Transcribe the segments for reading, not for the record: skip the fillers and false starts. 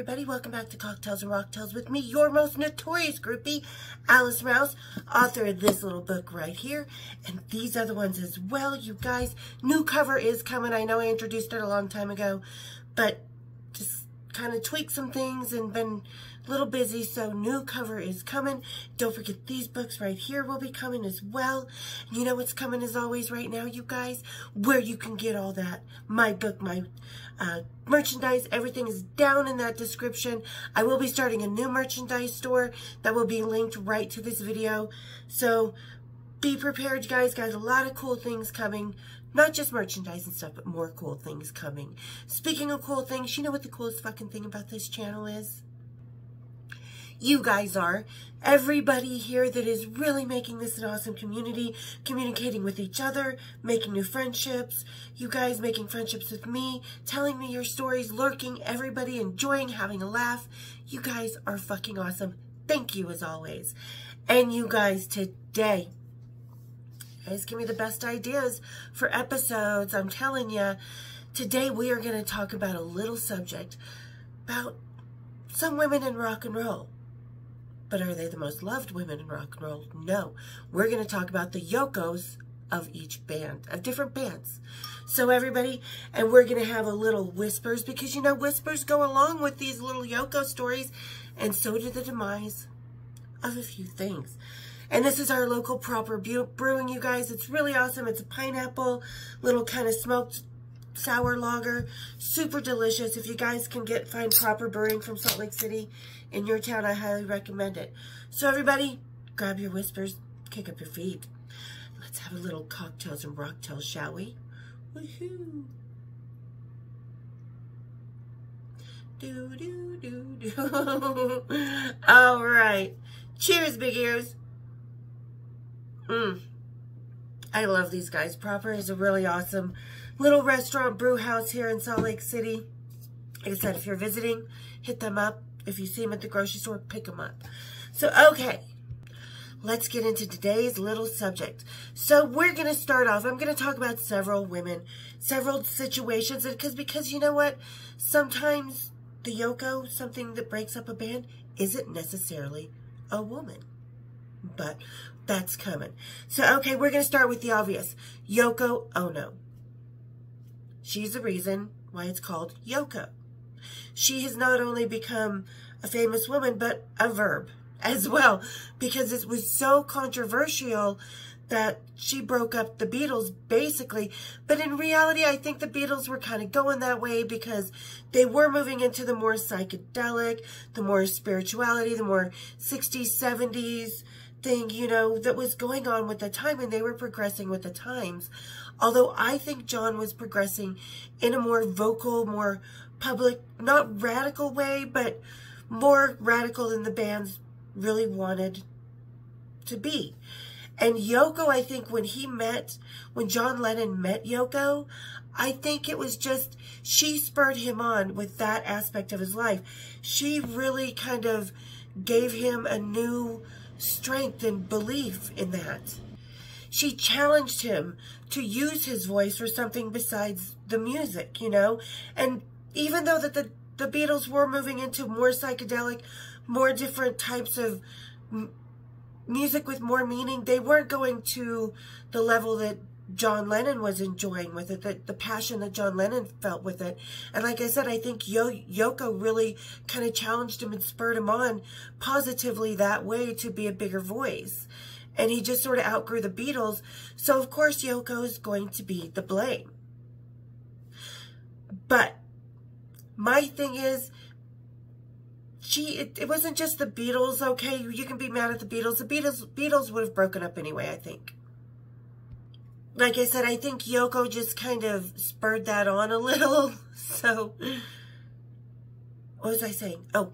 everybody. Welcome back to Cocktails and Rocktails with me, your most notorious groupie, Alice Rouse, author of this little book right here, and these other ones as well. You guys, new cover is coming. I know I introduced it a long time ago, but just kind of tweaked some things and been a little busy, so new cover is coming. Don't forget these books right here will be coming as well. And you know what's coming as always right now, you guys? Where you can get all that. My book, my merchandise, everything is down in that description. I will be starting a new merchandise store that will be linked right to this video. So be prepared, guys. Guys, a lot of cool things coming. Not just merchandise and stuff, but more cool things coming. Speaking of cool things, you know what the coolest fucking thing about this channel is? You guys are. Everybody here that is really making this an awesome community, communicating with each other, making new friendships, you guys making friendships with me, telling me your stories, lurking, everybody enjoying, having a laugh. You guys are fucking awesome. Thank you as always. And you guys, today, you guys give me the best ideas for episodes. I'm telling you, today we are going to talk about a little subject about some women in rock and roll. But are they the most loved women in rock and roll? No. We're going to talk about the Yokos of each band, of different bands. So everybody, and we're going to have a little whispers, because you know whispers go along with these little Yoko stories, and so do the demise of a few things. And this is our local proper brewing, you guys. It's really awesome. It's a pineapple, little kind of smoked sour lager, super delicious. If you guys can find proper brewing from Salt Lake City in your town, I highly recommend it. So everybody, grab your whispers, kick up your feet. Let's have a little cocktails and rocktails, shall we? Woohoo! Do do do do. All right, cheers, big ears. I love these guys. Proper is a really awesome little restaurant brew house here in Salt Lake City. Like I said, if you're visiting, hit them up. If you see them at the grocery store, pick them up. So, okay, let's get into today's little subject. So we're going to start off. I'm going to talk about several women, several situations, because you know what? Sometimes the Yoko, something that breaks up a band, isn't necessarily a woman. But that's coming. So, okay, we're going to start with the obvious. Yoko Ono. She's the reason why it's called Yoko. She has not only become a famous woman, but a verb as well, because it was so controversial that she broke up the Beatles, basically. But in reality, I think the Beatles were kind of going that way because they were moving into the more psychedelic, the more spirituality, the more 60s, 70s thing, you know, that was going on with the time, and they were progressing with the times. Although I think John was progressing in a more vocal, more public, not radical way, but more radical than the bands really wanted to be. And Yoko, I think when John Lennon met Yoko, I think it was just, she spurred him on with that aspect of his life. She really kind of gave him a new strength and belief in that. She challenged him to use his voice for something besides the music, you know. And even though that the Beatles were moving into more psychedelic, more different types of music with more meaning, they weren't going to the level that John Lennon was enjoying with it, the passion that John Lennon felt with it. And like I said, I think Yoko really kind of challenged him and spurred him on positively that way to be a bigger voice. And he just sort of outgrew the Beatles. So, of course, Yoko is going to be the blame. But my thing is, it wasn't just the Beatles, okay? You can be mad at the Beatles. The Beatles would have broken up anyway, I think. Like I said, I think Yoko just kind of spurred that on a little. So, what was I saying? Oh,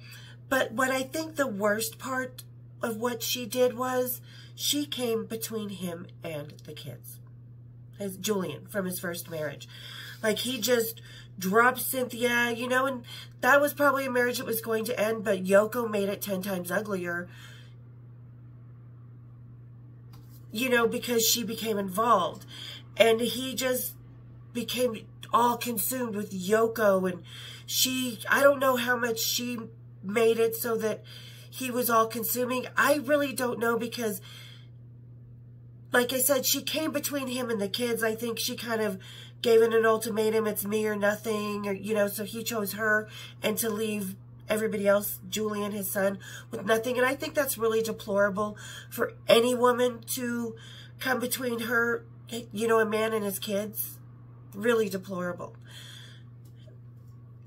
but what I think the worst part of what she did was she came between him and the kids. Julian, from his first marriage. Like, he just dropped Cynthia, you know, and that was probably a marriage that was going to end, but Yoko made it 10 times uglier, you know, because she became involved. And he just became all consumed with Yoko, and I don't know how much she made it so that he was all consuming. I really don't know, because like I said, she came between him and the kids. I think she kind of gave it an ultimatum, it's me or nothing, or, you know, so he chose her, and to leave everybody else, Julian, his son, with nothing. And I think that's really deplorable for any woman to come between her, you know, a man and his kids. Really deplorable.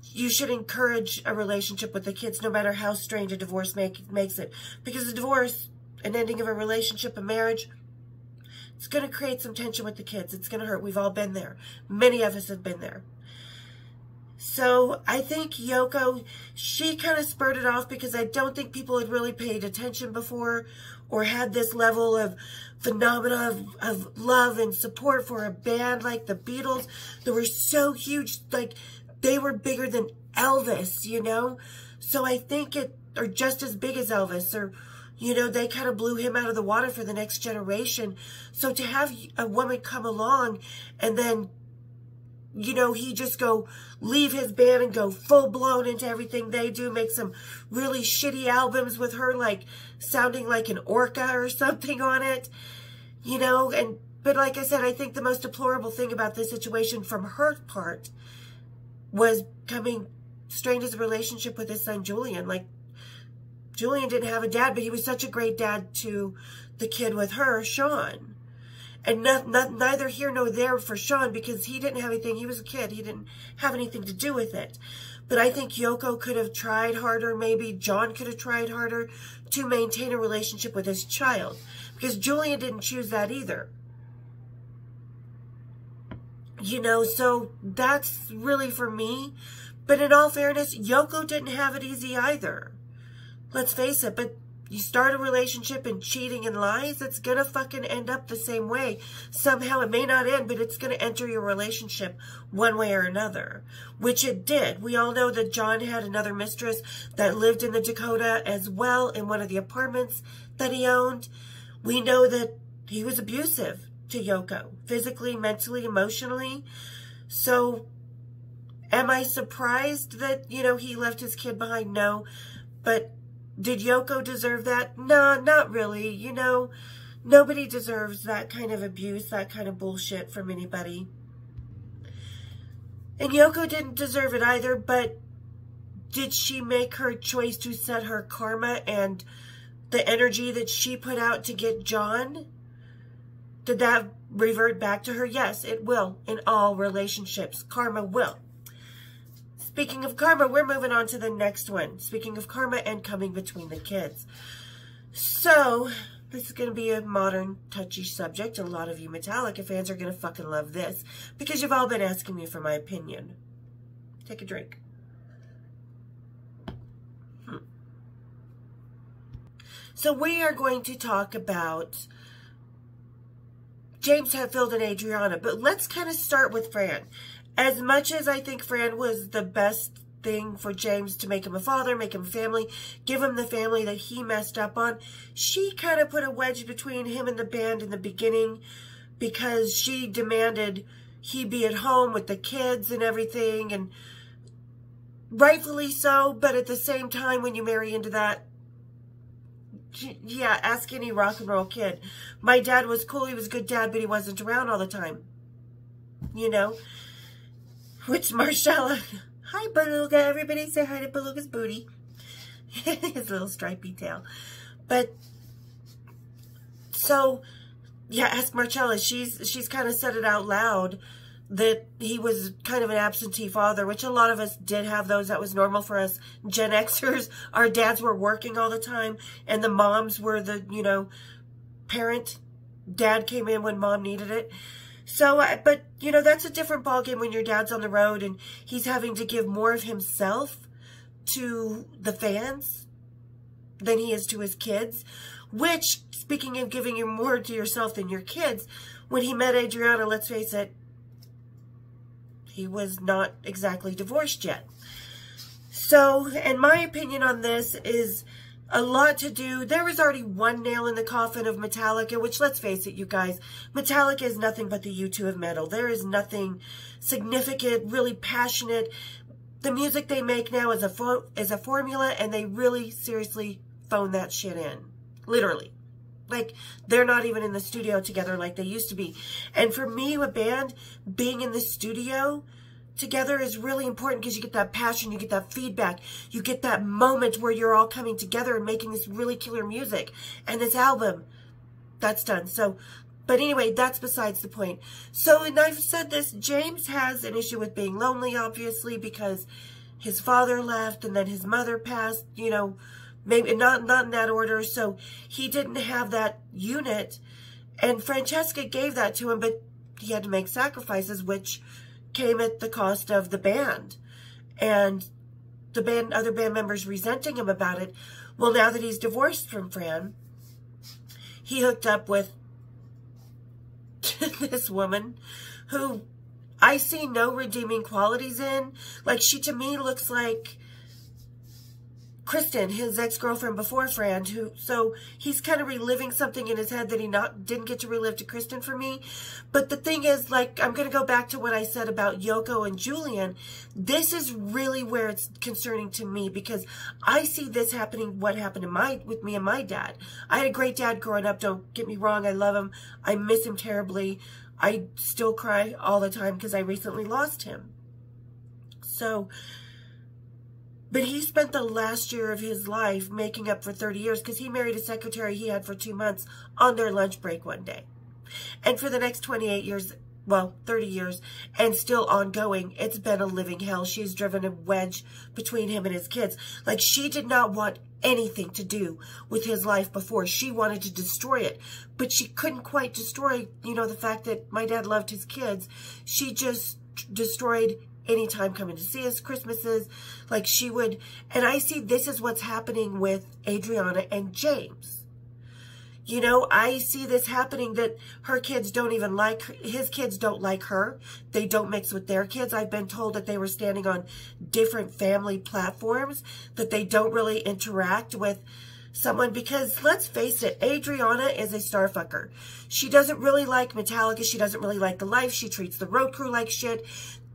You should encourage a relationship with the kids, no matter how strange a divorce makes it. Because a divorce, an ending of a relationship, a marriage, it's going to create some tension with the kids. It's going to hurt. We've all been there. Many of us have been there. So I think Yoko, she kind of spurred it off, because I don't think people had really paid attention before, or had this level of phenomena of love and support for a band like the Beatles that were so huge. Like, they were bigger than Elvis, you know? So I think or just as big as Elvis, or, you know, they kind of blew him out of the water for the next generation. So to have a woman come along and then, you know, he just leave his band and go full blown into everything they do, make some really shitty albums with her, like, sounding like an orca or something on it, you know, but like I said, I think the most deplorable thing about this situation from her part was strained his relationship with his son, Julian. Like, Julian didn't have a dad, but he was such a great dad to the kid with her, Sean. And neither here nor there for Sean, because he didn't have anything. He was a kid. He didn't have anything to do with it. But I think Yoko could have tried harder. Maybe John could have tried harder to maintain a relationship with his child, because Julian didn't choose that either. You know, so that's really for me. But in all fairness, Yoko didn't have it easy either. Let's face it, but you start a relationship and cheating and lies, it's going to fucking end up the same way. Somehow it may not end, but it's going to enter your relationship one way or another, which it did. We all know that John had another mistress that lived in the Dakota as well, in one of the apartments that he owned. We know that he was abusive to Yoko, physically, mentally, emotionally. So am I surprised that, you know, he left his kid behind? No. But did Yoko deserve that? No, not really. You know, nobody deserves that kind of abuse, that kind of bullshit from anybody. And Yoko didn't deserve it either, but did she make her choice to set her karma and the energy that she put out to get John? Did that revert back to her? Yes, it will in all relationships. Karma will. Speaking of karma, we're moving on to the next one. Speaking of karma and coming between the kids. So, this is going to be a modern, touchy subject. A lot of you Metallica fans are going to fucking love this, because you've all been asking me for my opinion. Take a drink. So, we are going to talk about James Hetfield and Adriana, but let's kind of start with Fran. As much as I think Fran was the best thing for James to make him a father, make him a family, give him the family that he messed up on, she kind of put a wedge between him and the band in the beginning, because she demanded he be at home with the kids and everything, and rightfully so, but at the same time, when you marry into that, yeah, ask any rock and roll kid. My dad was cool, he was a good dad, but he wasn't around all the time. You know? Which Marcella, hi Beluga, everybody say hi to Beluga's booty. His little stripy tail. But, so, yeah, ask Marcella, she's kind of said it out loud, that he was kind of an absentee father, which a lot of us did have those. That was normal for us Gen Xers. Our dads were working all the time, and the moms were the, you know, parent. Dad came in when mom needed it. So, but, you know, that's a different ballgame when your dad's on the road and he's having to give more of himself to the fans than he is to his kids. Which, speaking of giving you more to yourself than your kids, when he met Adriana, let's face it, he was not exactly divorced yet. So, and my opinion on this is a lot to do. There was already one nail in the coffin of Metallica, which, let's face it, you guys, Metallica is nothing but the U2 of metal. There is nothing significant, really passionate. The music they make now is a formula, and they really seriously phone that shit in. Literally. Like, they're not even in the studio together like they used to be. And for me, a band, being in the studio together is really important because you get that passion, you get that feedback, you get that moment where you're all coming together and making this really killer music. And this album, that's done. So, but anyway, that's besides the point. So, and I've said this, James has an issue with being lonely, obviously, because his father left and then his mother passed, you know, maybe not in that order. So he didn't have that unit, and Francesca gave that to him, but he had to make sacrifices, which came at the cost of the band, and the other band members resenting him about it. Well, now that he's divorced from Fran, he hooked up with this woman who I see no redeeming qualities in. Like, she to me looks like Kristen, his ex-girlfriend before Fran, so he's kind of reliving something in his head that he didn't get to relive to Kristen for me. But the thing is, like, I'm going to go back to what I said about Yoko and Julian. This is really where it's concerning to me, because I see this happening, what happened with me and my dad. I had a great dad growing up, don't get me wrong, I love him, I miss him terribly. I still cry all the time because I recently lost him. So, but he spent the last year of his life making up for 30 years because he married a secretary he had for 2 months on their lunch break one day. And for the next 28 years, well, 30 years, and still ongoing, it's been a living hell. She's driven a wedge between him and his kids. Like, she did not want anything to do with his life before. She wanted to destroy it, but she couldn't quite destroy, you know, the fact that my dad loved his kids. She just destroyed anytime coming to see us, Christmases, like she would. And I see this is what's happening with Adriana and James. You know, I see this happening, that her kids don't even like, his kids don't like her. They don't mix with their kids. I've been told that they were standing on different family platforms, that they don't really interact with someone, because let's face it, Adriana is a starfucker. She doesn't really like Metallica. She doesn't really like the life. She treats the road crew like shit.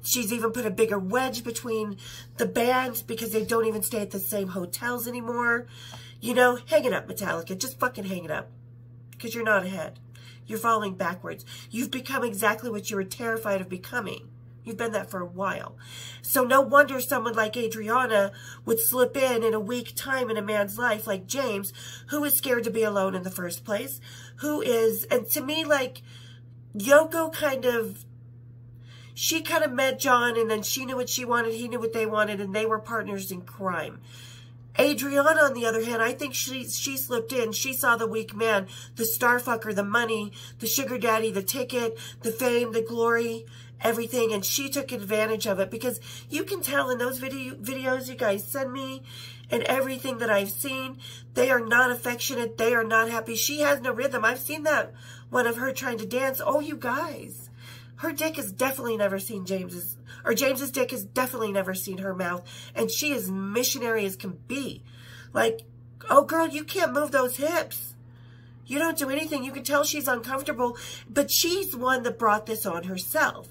She's even put a bigger wedge between the band because they don't even stay at the same hotels anymore. You know, hang it up, Metallica. Just fucking hang it up. Because you're not ahead. You're falling backwards. You've become exactly what you were terrified of becoming. You've been that for a while. So no wonder someone like Adriana would slip in a weak time in a man's life like James, who is scared to be alone in the first place. Who is, and to me, like, Yoko she kind of met John, and then she knew what she wanted, he knew what they wanted, and they were partners in crime. Adriana, on the other hand, I think she slipped in. She saw the weak man, the starfucker, the money, the sugar daddy, the ticket, the fame, the glory, everything, and she took advantage of it, because you can tell in those videos you guys send me and everything that I've seen, they are not affectionate, they are not happy. She has no rhythm. I've seen that one of her trying to dance. Oh, you guys. Her dick has definitely never seen James's, or James's dick has definitely never seen her mouth. And she is missionary as can be. Like, oh girl, you can't move those hips. You don't do anything. You can tell she's uncomfortable, but she's one that brought this on herself.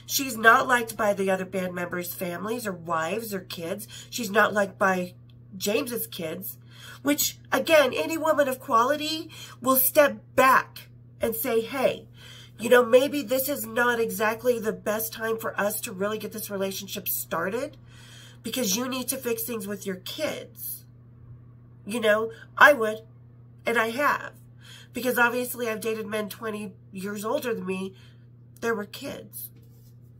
She's not liked by the other band members' families or wives or kids. She's not liked by James's kids, which, again, any woman of quality will step back and say, hey, you know, maybe this is not exactly the best time for us to really get this relationship started, because you need to fix things with your kids. You know, I would, and I have, because obviously I've dated men 20 years older than me. There were kids.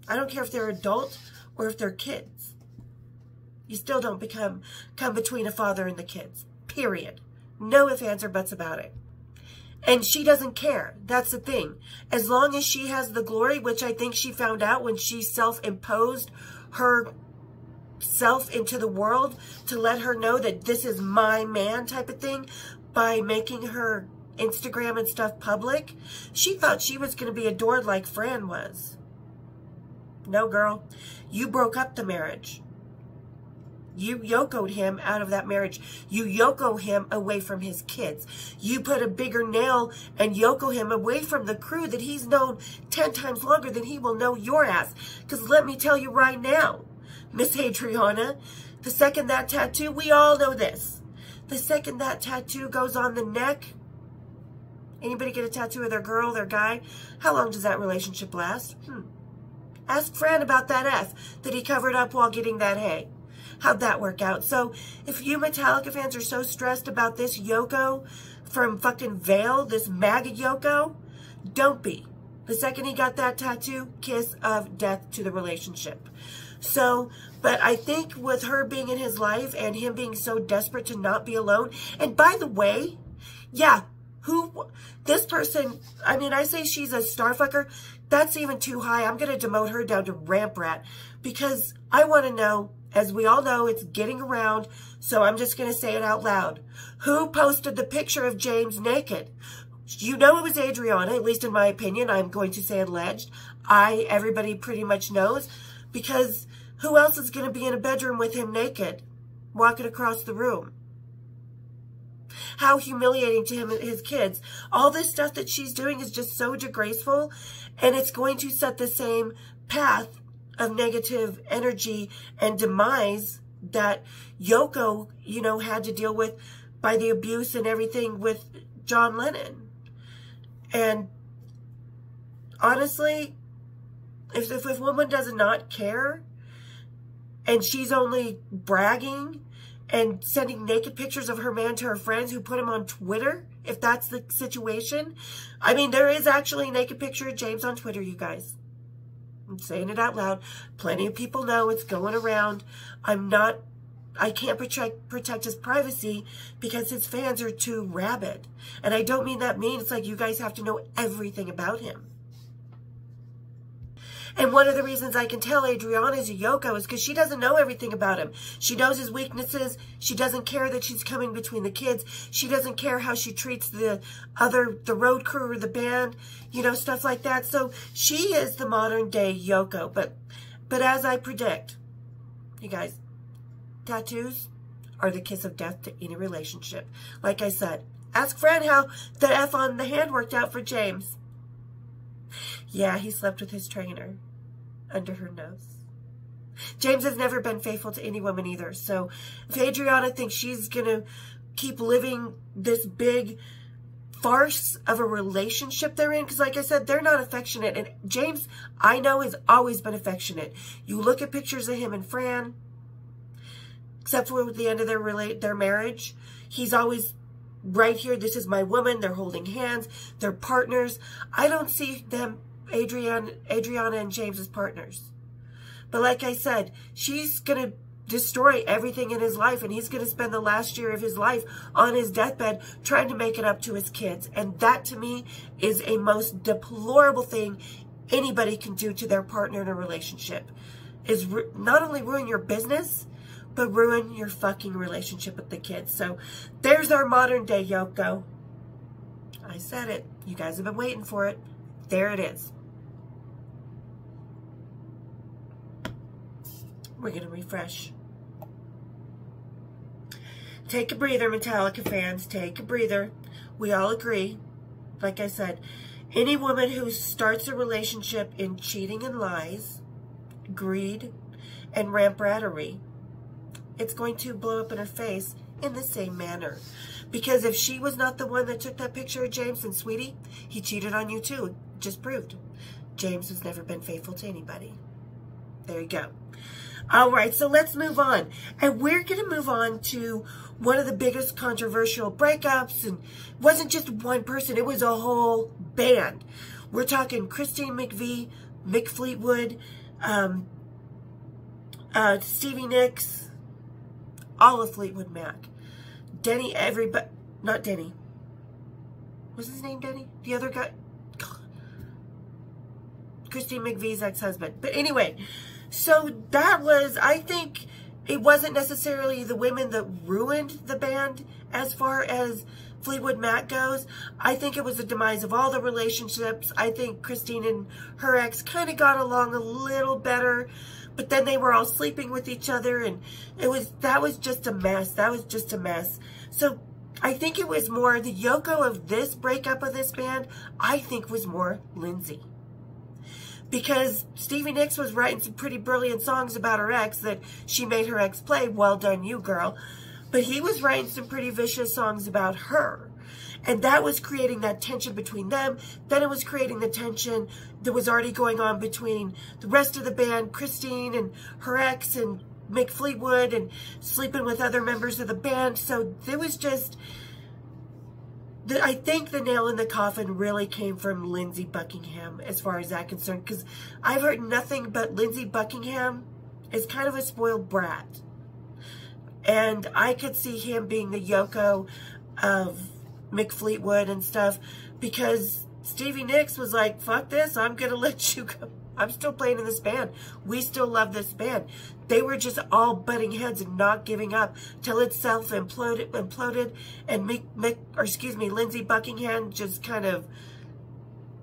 I don't care if they're adult or if they're kids. You still don't come between a father and the kids. Period. No ifs, ands, or buts about it. And she doesn't care. That's the thing. As long as she has the glory, which I think she found out when she self-imposed herself into the world to let her know that this is my man type of thing, by making her Instagram and stuff public, she thought she was going to be adored like Fran was. No, girl. You broke up the marriage. You Yoko'd him out of that marriage. You Yoko him away from his kids. You put a bigger nail and Yoko him away from the crew that he's known 10 times longer than he will know your ass. Because let me tell you right now, Miss Adriana, the second that tattoo, we all know this. The second that tattoo goes on the neck, anybody get a tattoo of their girl, their guy, how long does that relationship last? Ask Fran about that F that he covered up while getting that hay. How'd that work out? So if you Metallica fans are so stressed about this Yoko from fucking Vale, this MAGA Yoko, don't be. The second he got that tattoo, kiss of death to the relationship. So, but I think with her being in his life and him being so desperate to not be alone, and by the way, yeah, this person, I mean, I say she's a starfucker, that's even too high. I'm going to demote her down to ramp rat because I want to know, as we all know, it's getting around, so I'm just going to say it out loud. Who posted the picture of James naked? You know it was Adriana, at least in my opinion. I'm going to say alleged. Everybody pretty much knows, because who else is going to be in a bedroom with him naked, walking across the room? How humiliating to him and his kids. All this stuff that she's doing is just so disgraceful, and it's going to set the same path of negative energy and demise that Yoko, you know, had to deal with by the abuse and everything with John Lennon. And honestly, if a woman does not care and she's only bragging and sending naked pictures of her man to her friends who put him on Twitter, if that's the situation. I mean, there is actually a naked picture of James on Twitter, you guys. I'm saying it out loud. Plenty of people know it's going around. I can't protect his privacy because his fans are too rabid. And I don't mean that mean. It's like you guys have to know everything about him. And one of the reasons I can tell Adriana is a Yoko is because she doesn't know everything about him. She knows his weaknesses. She doesn't care that she's coming between the kids. She doesn't care how she treats the road crew or the band, you know, stuff like that. So she is the modern day Yoko. But as I predict, you guys, tattoos are the kiss of death to any relationship. Like I said, ask Fran how the F on the hand worked out for James. Yeah, he slept with his trainer under her nose. James has never been faithful to any woman either. So if Adriana thinks she's going to keep living this big farce of a relationship they're in, because like I said, they're not affectionate. And James, I know, has always been affectionate. You look at pictures of him and Fran, except for at the end of their marriage, he's always right here. This is my woman. They're holding hands. They're partners. I don't see them, Adriana and James, as partners. But like I said, she's going to destroy everything in his life, and he's going to spend the last year of his life on his deathbed trying to make it up to his kids. And that, to me, is a most deplorable thing anybody can do to their partner in a relationship. Is not only ruin your business, but ruin your fucking relationship with the kids. So there's our modern day Yoko. I said it. You guys have been waiting for it. There it is. We're going to refresh. Take a breather, Metallica fans. Take a breather. We all agree. Like I said, any woman who starts a relationship in cheating and lies, greed, and ramprattery, it's going to blow up in her face in the same manner. Because if she was not the one that took that picture of James, and sweetie, he cheated on you too. Just proved. James has never been faithful to anybody. There you go. All right, so let's move on. And we're going to move on to one of the biggest controversial breakups. And it wasn't just one person. It was a whole band. We're talking Christine McVie, Mick Fleetwood, Stevie Nicks, all of Fleetwood Mac. Denny, everybody, not Denny. What's his name, Denny? The other guy? Christine McVie's ex-husband. But anyway, so that was, I think it wasn't necessarily the women that ruined the band as far as Fleetwood Mac goes. I think it was the demise of all the relationships. I think Christine and her ex kind of got along a little better. but then they were all sleeping with each other, and that was just a mess. That was just a mess. So I think it was more the Yoko of this breakup of this band, I think was more Lindsay. Because Stevie Nicks was writing some pretty brilliant songs about her ex that she made her ex play. Well done, you girl. But he was writing some pretty vicious songs about her. And that was creating that tension between them. Then it was creating the tension that was already going on between the rest of the band, Christine and her ex and Mick Fleetwood, and sleeping with other members of the band. So there was just, I think the nail in the coffin really came from Lindsey Buckingham as far as that concerned. Because I've heard nothing but Lindsey Buckingham is kind of a spoiled brat. And I could see him being the Yoko of Mick Fleetwood and stuff, because Stevie Nicks was like, fuck this, I'm going to let you go. I'm still playing in this band. We still love this band. They were just all butting heads and not giving up till it imploded, and Lindsey Buckingham just kind of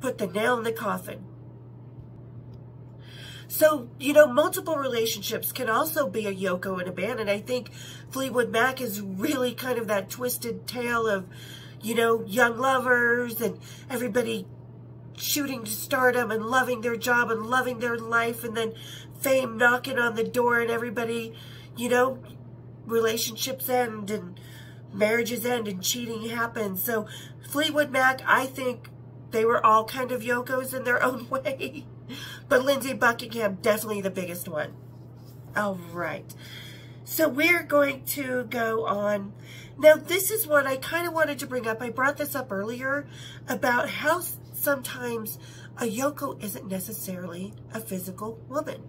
put the nail in the coffin. So, you know, multiple relationships can also be a Yoko in a band, and I think Fleetwood Mac is really kind of that twisted tale of, you know, young lovers and everybody shooting to stardom and loving their job and loving their life, and then fame knocking on the door, and everybody, you know, relationships end and marriages end and cheating happens. So Fleetwood Mac, I think they were all kind of Yokos in their own way. But Lindsey Buckingham, definitely the biggest one. All right. So we're going to go on. Now, this is what I kind of wanted to bring up. I brought this up earlier about how sometimes a Yoko isn't necessarily a physical woman.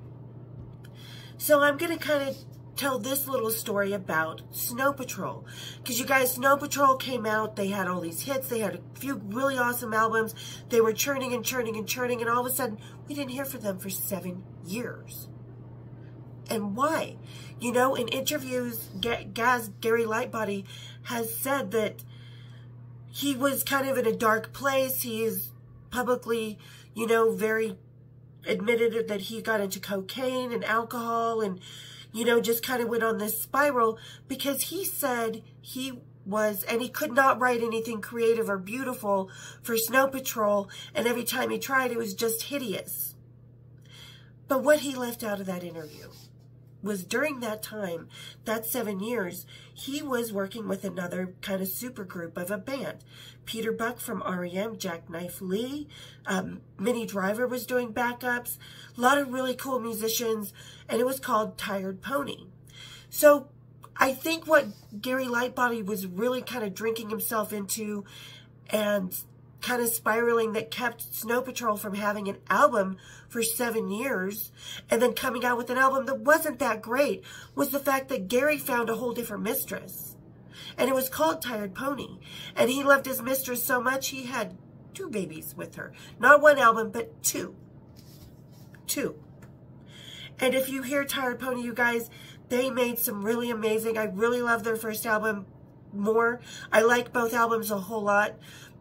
So I'm going to kind of tell this little story about Snow Patrol. Because you guys, Snow Patrol came out. They had all these hits. They had a few really awesome albums. They were churning and churning and churning. And all of a sudden, we didn't hear from them for 7 years. And why? You know, in interviews, Gary Lightbody has said that he was kind of in a dark place. He is publicly, you know, very admitted that he got into cocaine and alcohol and, you know, just kind of went on this spiral because he said he was, and he could not write anything creative or beautiful for Snow Patrol, and every time he tried, it was just hideous. But what he left out of that interview was during that time, that 7 years, he was working with another kind of super group of a band. Peter Buck from R.E.M., Jackknife Lee, Minnie Driver was doing backups, a lot of really cool musicians, and it was called Tired Pony. So I think what Gary Lightbody was really kind of drinking himself into and kind of spiraling that kept Snow Patrol from having an album for 7 years and then coming out with an album that wasn't that great was the fact that Gary found a whole different mistress. And it was called Tired Pony. And he loved his mistress so much he had 2 babies with her. Not 1 album, but 2. 2. And if you hear Tired Pony, you guys, they made some really amazing, I really love their first album more. I like both albums a whole lot.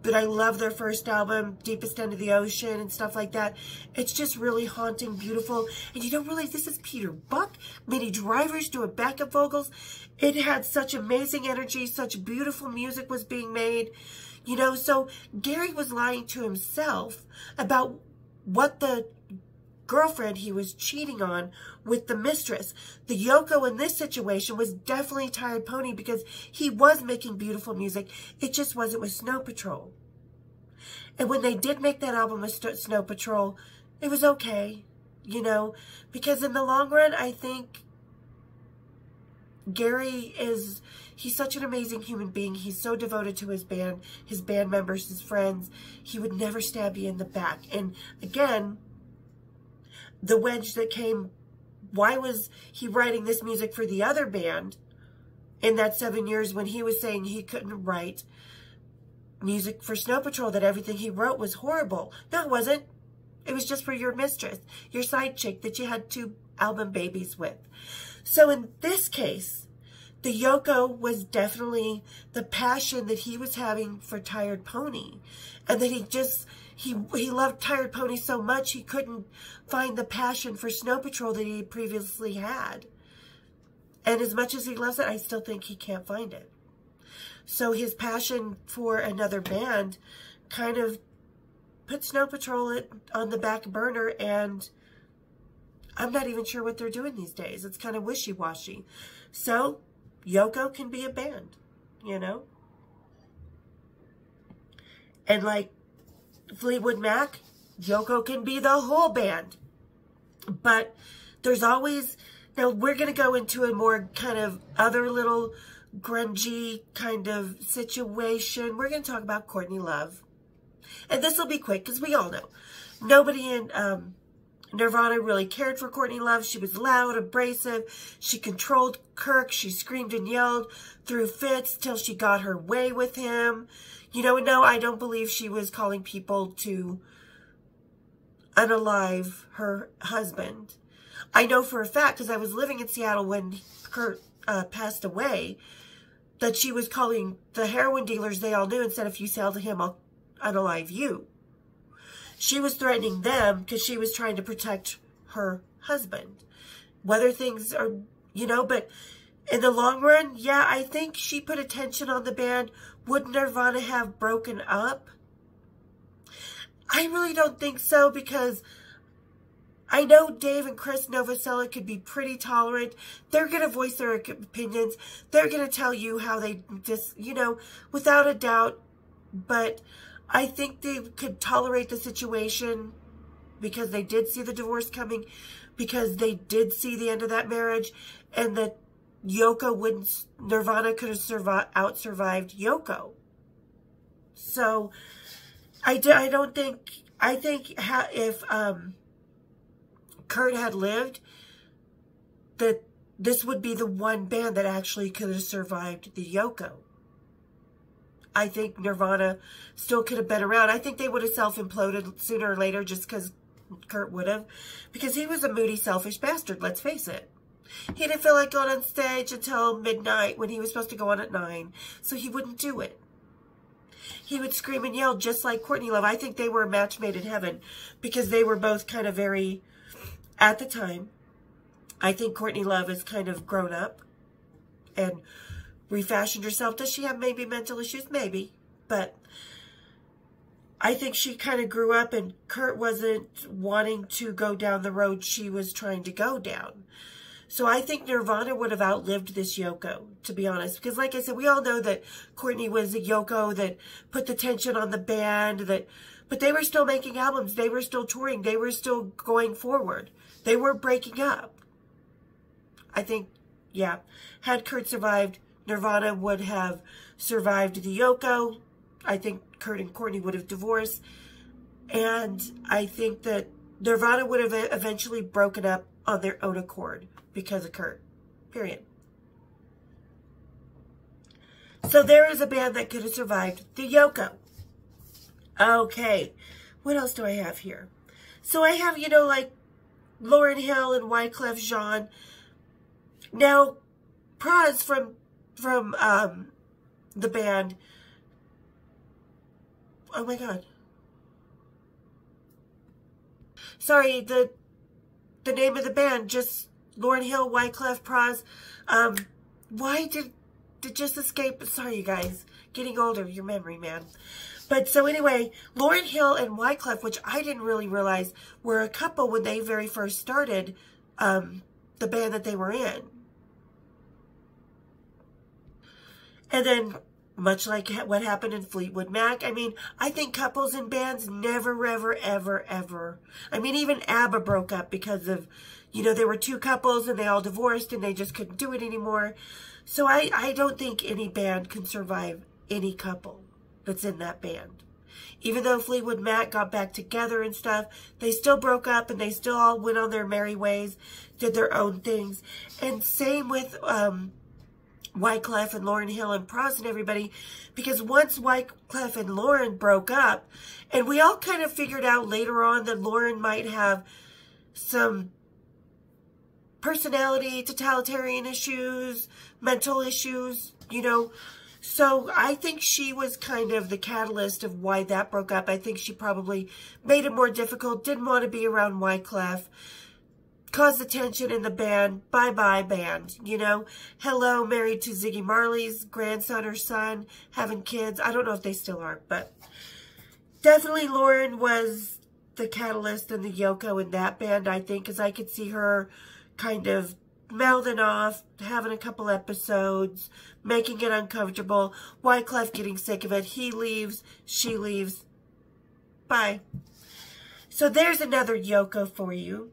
But I love their first album, Deepest End of the Ocean and stuff like that. It's just really haunting, beautiful. And you don't realize this is Peter Buck. Minnie Driver's doing backup vocals. It had such amazing energy. Such beautiful music was being made. You know, so Gary was lying to himself about what the girlfriend he was cheating on with the mistress. The Yoko in this situation was definitely Tired Pony because he was making beautiful music. It just wasn't with Snow Patrol. And when they did make that album with Snow Patrol, it was okay, you know, because in the long run, I think Gary he's such an amazing human being. He's so devoted to his band members, his friends. He would never stab you in the back. And again, the wedge that came, why was he writing this music for the other band in that 7 years when he was saying he couldn't write music for Snow Patrol, that everything he wrote was horrible? No, it wasn't. It was just for your mistress, your side chick that you had 2 album babies with. So in this case, the Yoko was definitely the passion that he was having for Tired Pony. And that he loved Tired Pony so much he couldn't find the passion for Snow Patrol that he previously had. And as much as he loves it, I still think he can't find it. So his passion for another band kind of put Snow Patrol on the back burner, and I'm not even sure what they're doing these days. It's kind of wishy-washy. So Yoko can be a band, you know? And like Fleetwood Mac, Yoko can be the whole band. But there's always... Now, we're going to go into a more kind of other little grungy kind of situation. We're going to talk about Courtney Love. And this will be quick because we all know. Nobody in Nirvana really cared for Courtney Love. She was loud, abrasive. She controlled Kirk. She screamed and yelled through fits till she got her way with him. You know, no, I don't believe she was calling people to unalive her husband. I know for a fact, because I was living in Seattle when Kurt passed away, that she was calling the heroin dealers they all knew and said, if you sell to him, I'll unalive you. She was threatening them because she was trying to protect her husband. Whether things are, you know, but in the long run, yeah, I think she put attention on the band. Would Nirvana have broken up? I really don't think so, because I know Dave and Chris Novoselic could be pretty tolerant. They're going to voice their opinions. They're going to tell you how they just, you know, without a doubt. But I think they could tolerate the situation because they did see the divorce coming, because they did see the end of that marriage, and that Yoko wouldn't, Nirvana could have out-survived Yoko. So, I think if Kurt had lived, that this would be the one band that actually could have survived the Yoko. I think Nirvana still could have been around. I think they would have self-imploded sooner or later just because Kurt would have. Because he was a moody, selfish bastard, let's face it. He didn't feel like going on stage until midnight when he was supposed to go on at 9. So he wouldn't do it. He would scream and yell just like Courtney Love. I think they were a match made in heaven because they were both kind of very... At the time, I think Courtney Love has kind of grown up and refashioned herself. Does she have maybe mental issues? Maybe. But I think she kind of grew up, and Kurt wasn't wanting to go down the road she was trying to go down. So I think Nirvana would have outlived this Yoko, to be honest. Because like I said, we all know that Courtney was a Yoko that put the tension on the band. But they were still making albums. They were still touring. They were still going forward. They were breaking up. I think, yeah, had Kurt survived, Nirvana would have survived the Yoko. I think Kurt and Courtney would have divorced. And I think that Nirvana would have eventually broken up on their own accord because of Kurt. Period. So there is a band that could have survived the Yoko. Okay. What else do I have here? So I have, you know, like Lauryn Hill and Wyclef Jean. Now, Praz from the band. Oh my God. Sorry, the name of the band, just Lauryn Hill, Wyclef, Praz. Why did just escape? Sorry, you guys. Getting older, your memory, man. But so anyway, Lauryn Hill and Wyclef, which I didn't really realize were a couple when they very first started the band that they were in. And then, much like what happened in Fleetwood Mac, I mean, I think couples in bands never, ever, ever, ever. I mean, even ABBA broke up because of, you know, there were two couples and they all divorced and they just couldn't do it anymore. So I don't think any band can survive any couple that's in that band. Even though Fleetwood Mac got back together and stuff, they still broke up and they still all went on their merry ways, did their own things. And same with Wyclef and Lauryn Hill and Praz and everybody, because once Wyclef and Lauryn broke up, and we all kind of figured out later on that Lauryn might have some personality, totalitarian issues, mental issues, you know, So I think she was kind of the catalyst of why that broke up. I think she probably made it more difficult, didn't want to be around Wyclef, caused the tension in the band. Bye-bye, band. You know, Hello, married to Ziggy Marley's grandson or son, having kids. I don't know if they still are, but definitely Lauren was the catalyst and the Yoko in that band, I think, because I could see her kind of mouthing off, having a couple episodes, making it uncomfortable, Wyclef getting sick of it, he leaves, she leaves, bye. So there's another Yoko for you.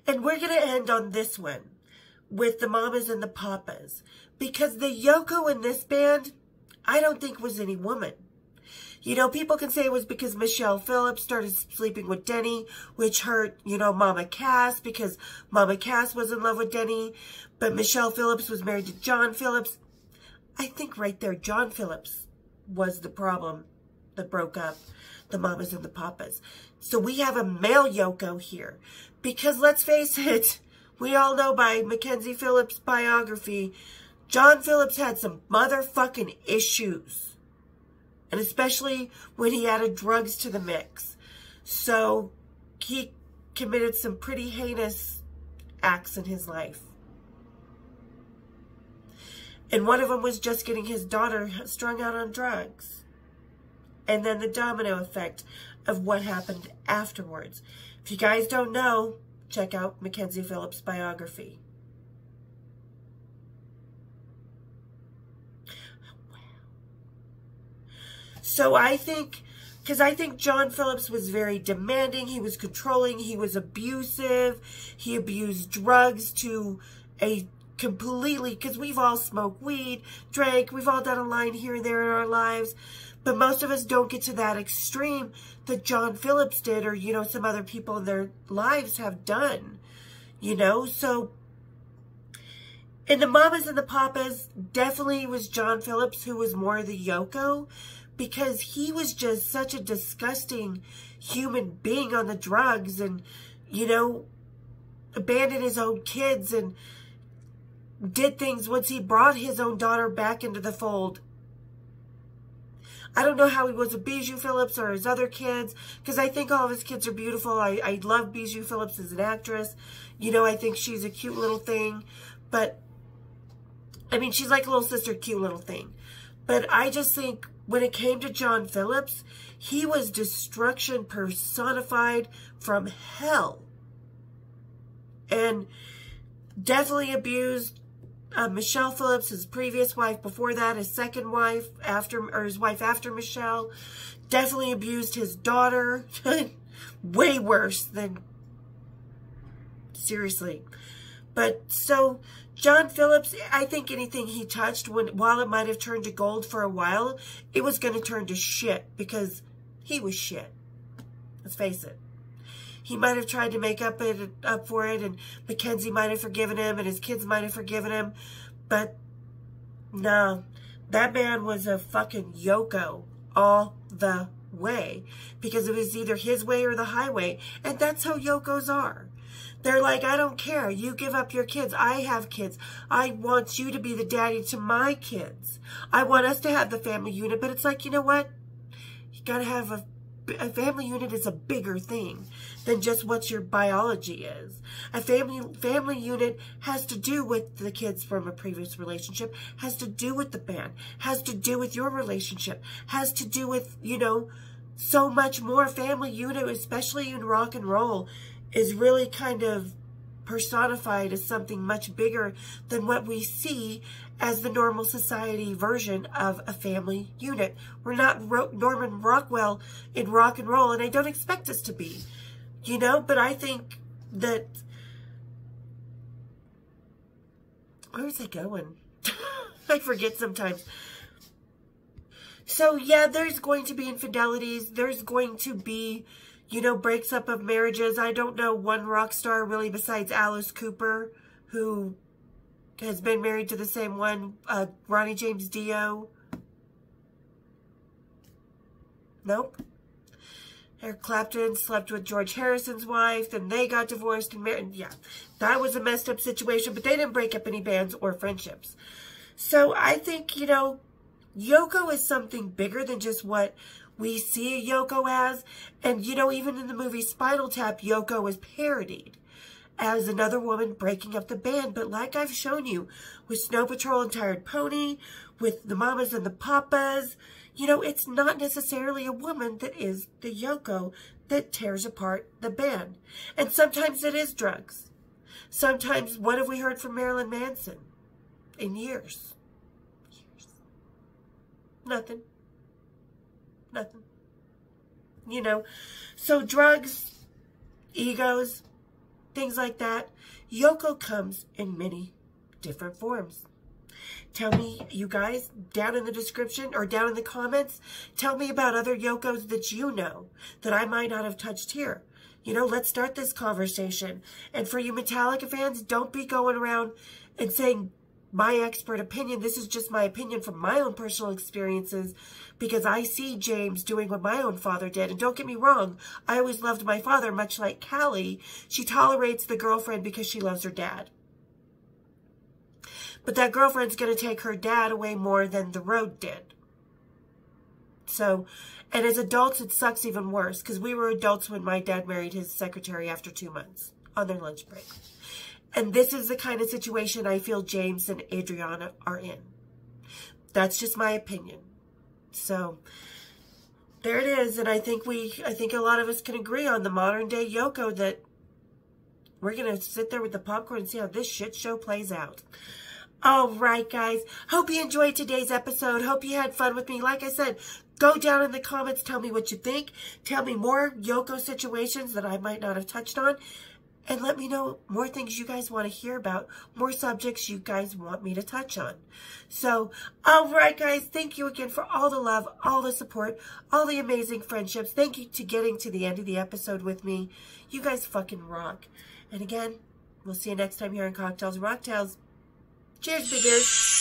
And we're going to end on this one with the Mamas and the Papas, because the Yoko in this band, I don't think was any woman. You know, people can say it was because Michelle Phillips started sleeping with Denny, which hurt, you know, Mama Cass, because Mama Cass was in love with Denny, but Michelle Phillips was married to John Phillips. I think right there, John Phillips was the problem that broke up the Mamas and the Papas. So we have a male Yoko here, because let's face it, we all know by Mackenzie Phillips' biography, John Phillips had some motherfucking issues. And especially when he added drugs to the mix. So he committed some pretty heinous acts in his life. And one of them was just getting his daughter strung out on drugs. And then the domino effect of what happened afterwards. If you guys don't know, check out Mackenzie Phillips' biography. So I think, because I think John Phillips was very demanding, he was controlling, he was abusive, he abused drugs to a completely, because we've all smoked weed, drank, we've all done a line here and there in our lives, but most of us don't get to that extreme that John Phillips did, or, you know, some other people in their lives have done, you know, so in the Mamas and the Papas, definitely was John Phillips who was more the Yoko, because he was just such a disgusting human being on the drugs and, you know, abandoned his own kids and did things once he brought his own daughter back into the fold. I don't know how he was with Bijou Phillips or his other kids, because I think all of his kids are beautiful. I love Bijou Phillips as an actress. You know, I think she's a cute little thing. But, I mean, she's like a little sister, cute little thing. But I just think when it came to John Phillips, he was destruction personified from hell. And definitely abused Michelle Phillips, his previous wife. Before that, his second wife, his wife after Michelle. Definitely abused his daughter. Way worse than... Seriously. But, so... John Phillips, I think anything he touched, while it might have turned to gold for a while, it was going to turn to shit, because he was shit. Let's face it. He might have tried to make up for it, and Mackenzie might have forgiven him, and his kids might have forgiven him, but no, that man was a fucking Yoko all the way, because it was either his way or the highway, and that's how Yokos are. They're like, I don't care. You give up your kids. I have kids. I want you to be the daddy to my kids. I want us to have the family unit. But it's like, you know what? You got to have a family unit is a bigger thing than just what your biology is. A family unit has to do with the kids from a previous relationship, has to do with the band, has to do with your relationship, has to do with, you know, so much more. Family unit, especially in rock and roll, is really kind of personified as something much bigger than what we see as the normal society version of a family unit. We're not Norman Rockwell in rock and roll, and I don't expect us to be, you know, but I think that... Where was I going? I forget sometimes. So, yeah, there's going to be infidelities. There's going to be... you know, breaks up of marriages. I don't know one rock star really besides Alice Cooper who has been married to the same one, Ronnie James Dio. Nope. Eric Clapton slept with George Harrison's wife, and they got divorced and married. Yeah, that was a messed up situation, but they didn't break up any bands or friendships. So I think, you know, Yoko is something bigger than just what we see Yoko as. And, you know, even in the movie Spinal Tap, Yoko is parodied as another woman breaking up the band. But like I've shown you, with Snow Patrol and Tired Pony, with the Mamas and the Papas, you know, it's not necessarily a woman that is the Yoko that tears apart the band. And sometimes it is drugs. Sometimes, what have we heard from Marilyn Manson? In years. Nothing. Nothing. You know, so drugs, egos, things like that. Yoko comes in many different forms. Tell me, you guys, down in the description or down in the comments, tell me about other Yokos that you know that I might not have touched here. You know, let's start this conversation. And for you Metallica fans, don't be going around and saying my expert opinion. This is just my opinion from my own personal experiences, because I see James doing what my own father did. And don't get me wrong, I always loved my father, much like Callie. She tolerates the girlfriend because she loves her dad. But that girlfriend's going to take her dad away more than the road did. So, and as adults, it sucks even worse, because we were adults when my dad married his secretary after 2 months on their lunch break. And this is the kind of situation I feel James and Adriana are in. That's just my opinion. So, there it is. And I think a lot of us can agree on the modern day Yoko that we're going to sit there with the popcorn and see how this shit show plays out. All right, guys. Hope you enjoyed today's episode. Hope you had fun with me. Like I said, go down in the comments. Tell me what you think. Tell me more Yoko situations that I might not have touched on. And let me know more things you guys want to hear about. More subjects you guys want me to touch on. So, all right, guys. Thank you again for all the love, all the support, all the amazing friendships. Thank you to getting to the end of the episode with me. You guys fucking rock. And again, we'll see you next time here on Cocktails and Rocktails. Cheers, big ears.